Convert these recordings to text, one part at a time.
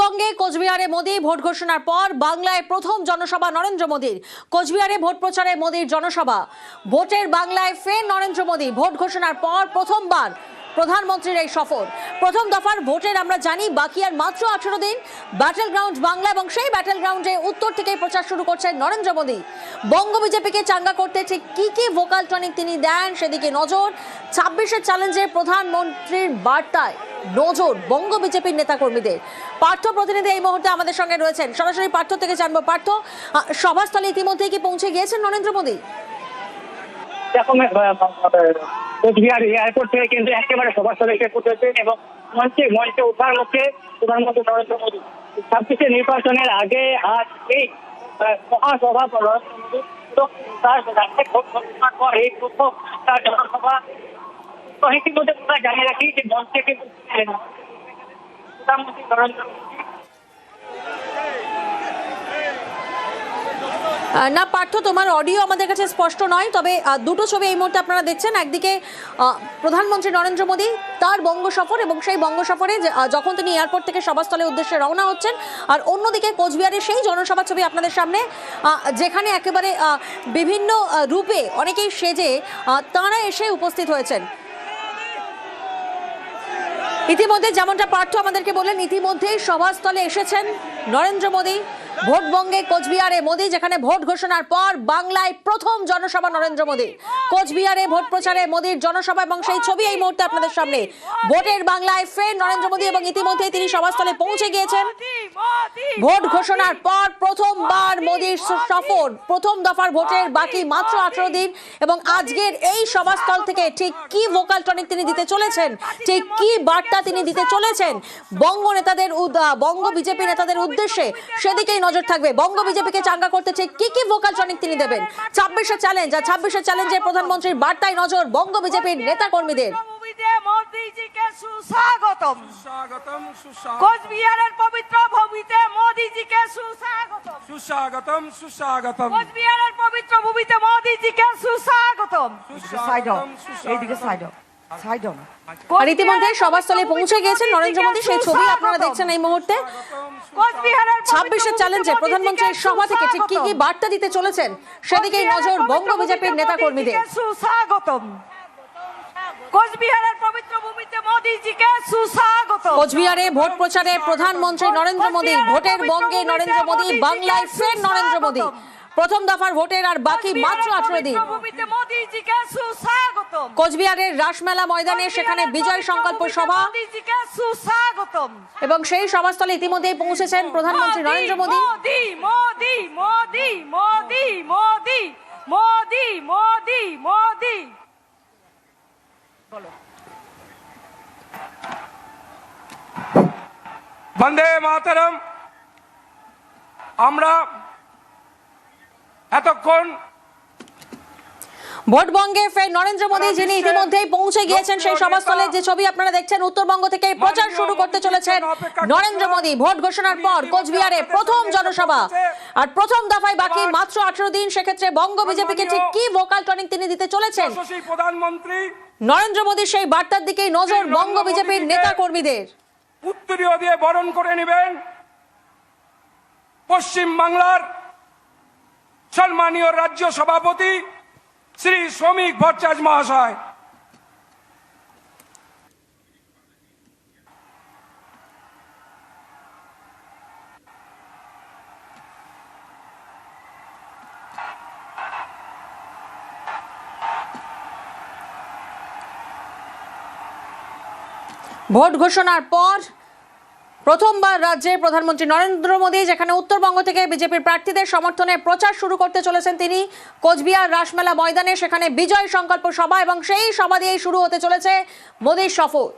ভোটবঙ্গে কোচবিহারে মোদি ভোট ঘোষণার পর বাংলায় প্রথম জনসভা নরেন্দ্র মোদীর। কোচবিহারে ভোট প্রচারে মোদীর জনসভা। ভোটের বাংলায় ফের নরেন্দ্র মোদী। ভোট ঘোষণার পর প্রথমবার প্রধানমন্ত্রীর এই সফর। প্রথম দফার ভোটের আমরা জানি বাকি আর মাত্র 18 দিন। ব্যাটেল গ্রাউন্ড বাংলা এবং সেই ব্যাটেল গ্রাউন্ডে উত্তর থেকে প্রচার শুরু করছেন নরেন্দ্র মোদী। বঙ্গ বিজেপিকে চাঙ্গা করতে ঠিক কি ভোকাল টনিক তিনি দেন সেদিকে নজর। 26-এর চ্যালেঞ্জে প্রধানমন্ত্রীর বার্তায় নজর বঙ্গ বিজেপির নেতাকর্মীদের। পার্থ প্রতিনিধি এই মুহূর্তে আমাদের সঙ্গে রয়েছেন। সরাসরি পার্থ থেকে জানবো, পার্থ, সভাস্থলে ইতিমধ্যে কি পৌঁছে গিয়েছেন নরেন্দ্র মোদী? কোচবিহার এয়ারপোর্ট থেকে কিন্তু একেবারে সভাস্থলে এসে পৌঁছেছেন এবং মঞ্চে ওঠার লক্ষ্যে প্রধানমন্ত্রী নরেন্দ্র মোদী 26 নির্বাচনের আগে আজ এই মহাসভা এই প্রথম জনসভা। ইতিমধ্যে জানিয়ে রাখি যে মঞ্চে কিন্তু প্রধানমন্ত্রী নরেন্দ্র মোদী। না পার্থ, তোমার অডিও আমাদের কাছে স্পষ্ট নয়, তবে দুটো ছবি এই মুহূর্তে আপনারা দেখছেন। একদিকে প্রধানমন্ত্রী নরেন্দ্র মোদী তার বঙ্গ সফর এবং সেই বঙ্গ সফরে যখন তিনি এয়ারপোর্ট থেকে সভাস্থলের উদ্দেশ্যে রওনা হচ্ছেন, আর অন্যদিকে কোচবিহারের সেই জনসভা ছবি আপনাদের সামনে, যেখানে একেবারে বিভিন্ন রূপে অনেকেই সেজে তাঁরা এসে উপস্থিত হয়েছেন। ইতিমধ্যে যেমনটা পার্থ আমাদেরকে বললেন, ইতিমধ্যেই সভাস্থলে এসেছেন নরেন্দ্র মোদী। ভোটবঙ্গে কোচবিহারে মোদী, যেখানে ভোট ঘোষণার পর বাংলায় প্রথম জনসভা নরেন্দ্র মোদী। কোচবিহারে ভোট প্রচারে মোদীর জনসভা এবং সেই ছবি এই মুহূর্তে আপনাদের সামনে। ভোটের বাংলায় ফের নরেন্দ্র মোদী এবং ইতিমধ্যেই তিনি সভাস্থলে পৌঁছে গিয়েছেন। ভোট ঘোষণার পর প্রথমবার মোদীর সফর। প্রথম দফার ভোটের বাকি মাত্র 18 দিন এবং আজকের এই সভাস্থল থেকে ঠিক কি ভোকাল টনিক তিনি দিতে চলেছেন, ঠিক কি বার্তা তিনি দিতে চলেছেন বঙ্গ নেতাদের, বঙ্গ বিজেপি নেতাদের উদ্দেশ্যে, সেদিকেই নজর থাকবে। বঙ্গ বিজেপিকে চাঙ্গা করতে ঠিক কি ভোকাল টনিক তিনি দেবেন। 26-এর চ্যালেঞ্জ, আর 26-এর চ্যালেঞ্জে প্রধানমন্ত্রীর বার্তায় নজর বঙ্গ বিজেপির নেতাকর্মীদের। কোচবিহারের পবিত্র ভূমিতে মোদিজিকে সুস্বাগতম। সুস্বাগতম, সুস্বাগতম। কোচবিহারের পবিত্র ভূমিতে মোদিজিকে সুস্বাগতম। এইদিকে সাইড আর ইতিমধ্যে সভাস্থলে পৌঁছে গিয়েছেন নরেন্দ্র মোদী। সেই ছবি আপনারা দেখছেন এই মুহূর্তে। 26-এর চ্যালেঞ্জে প্রধানমন্ত্রীর সভা থেকে ঠিক কি বার্তা দিতে চলেছেন সেদিকেই নজর বঙ্গ বিজেপির নেতাকর্মীদের। সুস্বাগতম। কোচবিহারের পবিত্র ভূমিতে মোদিজিকে সুস্বাগতম। কোচবিহারে ভোট প্রচারে প্রধানমন্ত্রী নরেন্দ্র মোদী। ভোটের বঙ্গে নরেন্দ্র মোদী, বাংলায় ফের নরেন্দ্র মোদী। প্রথম দফার ভোটের আর বাকি মাত্র 18 দিন। কোচবিহারের রাসমেলা ময়দানে সেখানে বিজয় সংকল্প সভা এবং সেই সভাস্থলে ইতিমধ্যেই পৌঁছেছেন প্রধানমন্ত্রী নরেন্দ্র মোদী। মোদি মোদি মোদি মোদি মোদি মোদি মোদি মোদি। বন্দে মাতরম। আমরা এতক্ষণ ভোটবঙ্গে ফের নরেন্দ্র মোদী, যিনি ইতিমধ্যেই পৌঁছে গিয়েছেন সেই সভাস্থলে। যে ছবি আপনারা দেখছেন, উত্তরবঙ্গ থেকে প্রচার শুরু করতে চলেছেন নরেন্দ্র মোদী। ভোট ঘোষণার পর কোচবিহারে প্রথম জনসভা আর প্রথম দফায় বাকি মাত্র 18 দিন। সেক্ষেত্রে বঙ্গ বিজেপিকে ঠিক কি ভোকাল টনিক তিনি দিতে চলেছেন প্রধানমন্ত্রী নরেন্দ্র মোদীর সেই বার্তার দিকেই নজর বঙ্গ বিজেপির নেতা কর্মীদের। উত্তরীয় দিয়ে বরণ করে নেবেন পশ্চিম বাংলার সম্মানীয় রাজ্য সভাপতি শ্রী শ্রমিক ভট্টাচার্য মহাশয়। ভোট ঘোষণার পর প্রথমবার রাজ্যে প্রধানমন্ত্রী নরেন্দ্র মোদী, যেখানে উত্তরবঙ্গ থেকে বিজেপির প্রার্থীদের সমর্থনে প্রচার শুরু করতে চলেছেন তিনি। কোচবিহার রাসমেলা ময়দানে সেখানে বিজয় সংকল্প সভা এবং সেই সভা দিয়েই শুরু হতে চলেছে মোদীর সফর।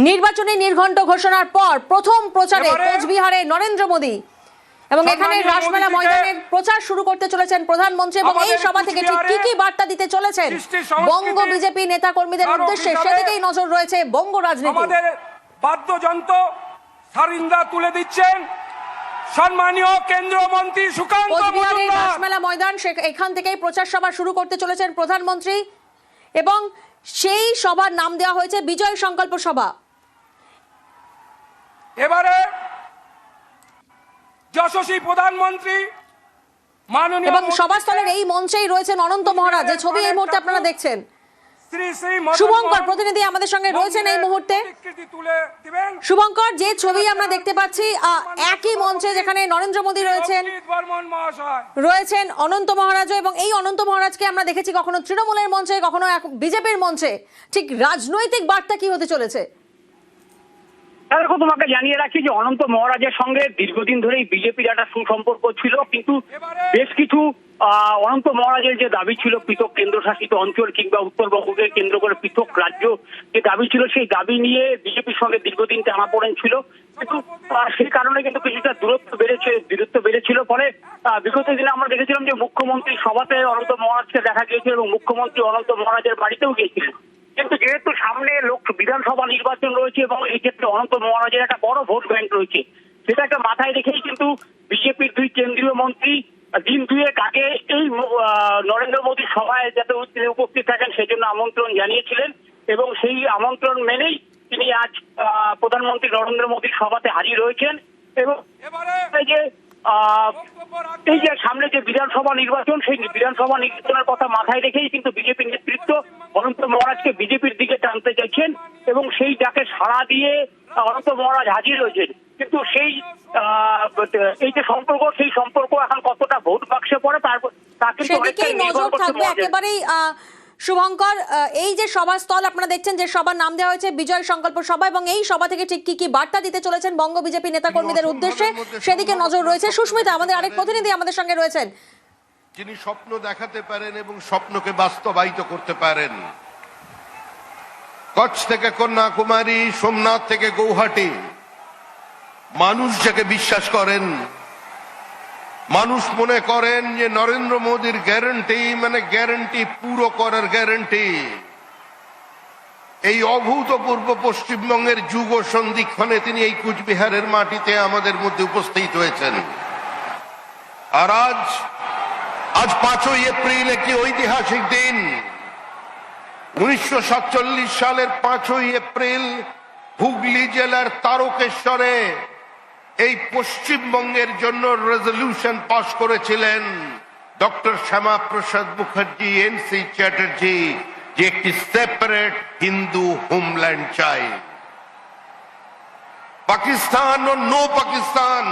নির্বাচনী নির্ঘণ্ট ঘোষণার পর প্রথম প্রচারে কোচবিহারে নরেন্দ্র মোদী এবং এখানে রাসমেলা ময়দানের প্রচার শুরু করতে চলেছেন প্রধানমন্ত্রী এবং এই সভা থেকে ঠিক কি বার্তা দিতে চলেছেন বঙ্গ বিজেপি নেতা কর্মীদের উদ্দেশ্যে সেদিকেই নজর রয়েছে বঙ্গ রাজনীতি। বাদ্যযন্ত্র সারিন্দা তুলে দিচ্ছেন সম্মানীয় কেন্দ্রমন্ত্রী সুকান্ত মজুমদার। রাসমেলা ময়দান, এখান থেকেই প্রচার সভা শুরু করতে চলেছেন প্রধানমন্ত্রী এবং সেই সভার নাম দেওয়া হয়েছে বিজয় সংকল্প সভা। এবারে যশস্বী প্রধানমন্ত্রী মাননীয় এবং সভাস্থলের এই মঞ্চেই রয়েছেন অনন্ত মহারাজ, যে ছবি এই মুহূর্তে আপনারা দেখছেন। শ্রী শ্রী মদন শুভঙ্কর মোহন প্রতিনিধি আমাদের সঙ্গে রয়েছেন এই মুহূর্তে। স্বীকৃতি তুলে দিবেন। শুভঙ্কর, যে ছবি আমরা দেখতে পাচ্ছি একই মঞ্চে যেখানে নরেন্দ্র মোদী রয়েছেন, অভিজিৎ বর্মন মহাশয় রয়েছেন অনন্ত মহারাজও, এবং এই অনন্ত মহারাজকে আমরা দেখেছি কখনো তৃণমূলের মঞ্চে, কখনো বিজেপির মঞ্চে। ঠিক রাজনৈতিক বার্তা কি হতে চলেছে? দেখো, তোমাকে জানিয়ে রাখি যে অনন্ত মহারাজের সঙ্গে দীর্ঘদিন ধরেই বিজেপির একটা সুসম্পর্ক ছিল, কিন্তু বেশ কিছু অনন্ত মহারাজের যে দাবি ছিল পৃথক কেন্দ্রশাসিত অঞ্চল কিংবা উত্তরবঙ্গকে কেন্দ্র করে পৃথক রাজ্য যে দাবি ছিল, সেই দাবি নিয়ে বিজেপির সঙ্গে দীর্ঘদিন টানাপোড়েন ছিল। কিন্তু সেই কারণে কিন্তু কিছুটা দূরত্ব বেড়েছিল। ফলে বিগত দিনে আমরা দেখেছিলাম যে মুখ্যমন্ত্রী সভাতে অনন্ত মহারাজকে দেখা গিয়েছিল এবং মুখ্যমন্ত্রী অনন্ত মহারাজের বাড়িতেও গিয়েছিলেন। কিন্তু যেহেতু সামনে বিধানসভা নির্বাচন রয়েছে এবং এই ক্ষেত্রে অনন্ত মহারাজের একটা বড় ভোট ব্যাংক রয়েছে, সেটাকে মাথায় রেখেই কিন্তু বিজেপির দুই কেন্দ্রীয় মন্ত্রী দিন দুয়েক আগে এই নরেন্দ্র মোদীর সভায় যাতে উপস্থিত থাকেন সেজন্য আমন্ত্রণ জানিয়েছিলেন, এবং সেই আমন্ত্রণ মেনেই তিনি আজ প্রধানমন্ত্রী নরেন্দ্র মোদীর সভাতে হাজির হয়েছেন। এবং এই যে সামনে যে বিধানসভা নির্বাচন, সেই বিধানসভা নির্বাচনের কথা মাথায় রেখেই কিন্তু বিজেপির নেতৃত্ব অনন্ত মহারাজকে বিজেপির দিকে টানতে চাইছেন, এবং সেই ডাকে সাড়া দিয়ে অনন্ত মহারাজ হাজির হয়েছেন। কিন্তু সেই এই যে সম্পর্ক, সেই সম্পর্ক এখন কতটা ভোট বাক্সে পড়ে তা কিন্তু সেদিকেই নজর থাকবে একেবারেই। শুভঙ্কর, এই যে সভাস্থল আপনারা দেখছেন, যে সবার নাম দেওয়া হয়েছে বিজয় সংকল্প সভা, এবং এই সভা থেকে ঠিক কি বার্তা দিতে চলেছেন বঙ্গ বিজেপি নেতাকর্মীদের উদ্দেশ্যে, সেদিকে নজর রয়েছে। সুস্মিতা, আমাদের আরেক প্রতিনিধি আমাদের সঙ্গে রয়েছেন। যিনি স্বপ্ন দেখাতে পারেন এবং স্বপ্নকে বাস্তবায়িত করতে পারেন। কচ্ছ থেকে কন্যাকুমারী, সোমনাথ থেকে গৌহাটি, মানুষ যাকে বিশ্বাস করেন, মানুষ মনে করেন যে নরেন্দ্র মোদীর গ্যারান্টি মানে গ্যারান্টি পুরো করার গ্যারান্টি। এই অভূতপূর্ব পশ্চিমবঙ্গের যুগ সন্ধিক্ষণে তিনি এই কুচবিহারের মাটিতে আমাদের মধ্যে উপস্থিত হয়েছেন। আর আজ 5ই এপ্রিল একটি ঐতিহাসিক দিন। 1947 সালের 5ই এপ্রিল হুগলি জেলার তারকেশ্বরে এই পশ্চিমবঙ্গের জন্য রেজলিউশন পাস করেছিলেন ডক্টর শ্যামা প্রসাদ মুখার্জি, এনসি চ্যাটার্জি, যে একটি সেপারেট হিন্দু হোমল্যান্ড চাই। পাকিস্তান ও no Pakistan,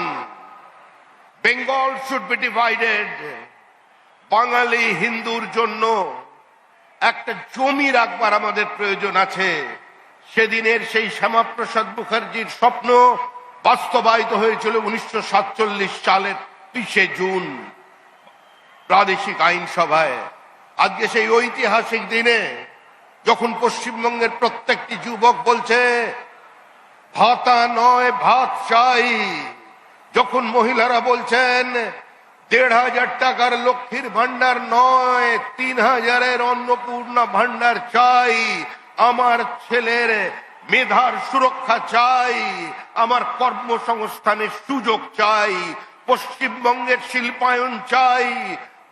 Bengal should be divided. Bengali হিন্দুর জন্য একটা জমি রাখবার আমাদের প্রয়োজন আছে। সেদিনের সেই শ্যামাপ্রসাদ মুখার্জির স্বপ্ন বাস্তবায়িত হয়েছিল 1947 সালের 30 জুন প্রাদেশিক আইনসভায়। আজকে সেই ঐতিহাসিক দিনে যখন পশ্চিমবঙ্গের প্রত্যেকটি যুবক বলছে ভাতা নয় ভাত চাই, যখন মহিলারা বলছেন 1,500 টাকার লক্ষ্মীর ভান্ডার নয় 3,000-এর অন্নপূর্ণা ভান্ডার চাই, আমার ছেলের মেধার সুরক্ষা চাই, আমার কর্মসংস্থানের সুযোগ চাই, পশ্চিমবঙ্গের শিল্পায়ন চাই,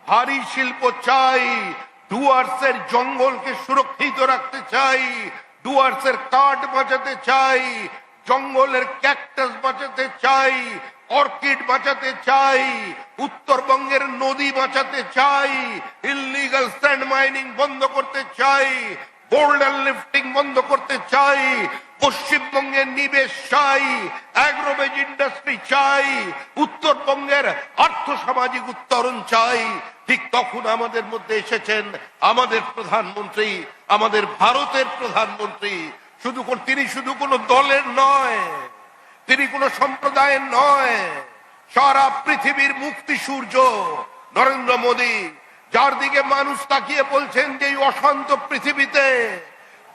ভারী শিল্প চাই, ডুয়ার্সের জঙ্গলকে সুরক্ষিত রাখতে চাই, ডুয়ার্সের কাঠ বাঁচাতে চাই, জঙ্গলের ক্যাকটাস বাঁচাতে চাই, অর্কিড বাঁচাতে চাই, উত্তরবঙ্গের নদী বাঁচাতে চাই, ইললিগাল স্যান্ড মাইনিং বন্ধ করতে চাই, বোল্ডার লিফটিং বন্ধ করতে চাই, পশ্চিমবঙ্গের নিবেশ চাই, অ্যাগ্রোবেজ ইন্ডাস্ট্রি চাই, উত্তরবঙ্গের আর্থ সামাজিক উত্তরণ চাই। ঠিক তখন আমাদের মধ্যে এসেছেন আমাদের প্রধানমন্ত্রী, আমাদের ভারতের প্রধানমন্ত্রী। তিনি শুধু কোনো দলের নয়, তিনি কোনো সম্প্রদায়ের নয়, সারা পৃথিবীর মুক্তি সূর্য নরেন্দ্র মোদী, যার দিকে মানুষ তাকিয়ে বলছেন যে এই অশান্ত পৃথিবীতে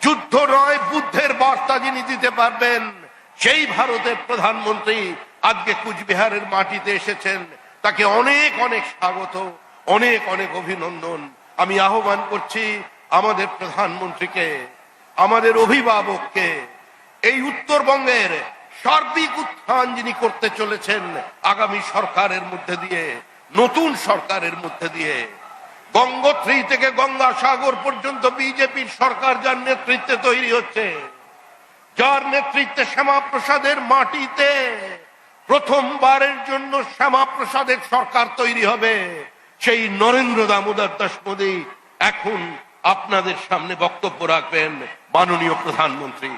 যুদ্ধ নয় বুদ্ধের বার্তা যিনি দিতে পারবেন, সেই ভারতের প্রধানমন্ত্রী আজকে কুচবিহারের মাটিতে এসেছেন। তাকে অনেক অনেক স্বাগত, অনেক অনেক অভিনন্দন। আমি আহ্বান করছি আমাদের প্রধানমন্ত্রীকে, আমাদের অভিভাবককে, এই উত্তরবঙ্গের সার্বিক উত্থান যিনি করতে চলেছেন আগামী সরকারের মধ্যে দিয়ে, নতুন সরকারের মধ্যে দিয়ে, গঙ্গোত্রী থেকে গঙ্গাসাগর পর্যন্ত বিজেপির সরকার যার নেতৃত্বে তৈরি হচ্ছে, যার নেতৃত্বে শ্যামাপ্রসাদের মাটিতে প্রথমবারের জন্য শ্যামাপ্রসাদের সরকার তৈরি হবে, সেই নরেন্দ্র দামোদর দাস মোদী এখন আপনাদের সামনে বক্তব্য রাখবেন। মাননীয় প্রধানমন্ত্রী।